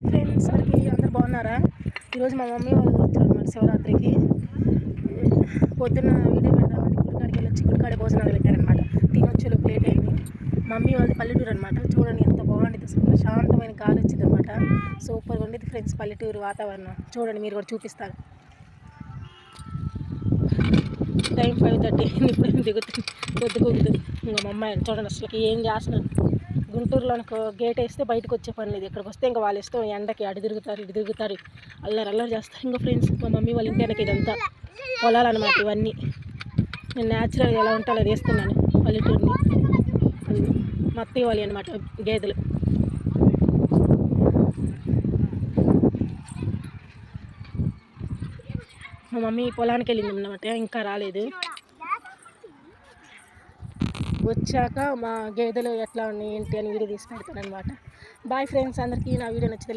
Friends అందరు బాగున్నారా? ఈరోజు మా మమ్మీ వాళ్ళు వచ్చారు అనమాట శివరాత్రికి. పొద్దున్న వీడియో పెడదామని గుడికాడికి వెళ్ళొచ్చి గుడికాడ భోజనాలు పెట్టారనమాట. తినొచ్చేలో ప్లేట్ అయింది. మమ్మీ వాళ్ళది పల్లెటూరు అనమాట. చూడండి ఎంత బాగుండేది, అసలు ప్రశాంతమైన గాలి వచ్చింది అనమాట. సూపర్గా ఉండేది ఫ్రెండ్స్ పల్లెటూరు వాతావరణం. చూడండి మీరు కూడా చూపిస్తాను. టైం 5:30 ఇప్పుడు దిగుతుంది, పొద్దుకుంటుంది. ఇంకా మా అమ్మాయి చూడండి అసలు ఏం చేస్తున్నాను. గుంటూరులో గేట్ వేస్తే బయటకు వచ్చే పని లేదు. ఇక్కడికి వస్తే ఇంకా వాళ్ళు ఇష్టం, ఎండకి అటు తిరుగుతారు, అల్లరి చేస్తారు. ఇంకా ఫ్రెండ్స్ మా మమ్మీ వాళ్ళ ఇంటి వెనక ఇదంతా పొలాలన్నమాట. ఇవన్నీ నేను న్యాచురల్గా ఎలా ఉంటే అలా వేస్తున్నాను పల్లెటూరుని. మా అత్తయ్య వాళ్ళు అనమాట గేదెలు. మా మమ్మీ పొలానికి వెళ్ళింది అన్నమాట, ఇంకా రాలేదు. వచ్చాక మా గేదెలు ఎట్లా ఉన్నాయి ఏంటి అని వీడియో తీసి పెడతాను అనమాట. బాయ్ ఫ్రెండ్స్, అందరికీ నా వీడియో నచ్చితే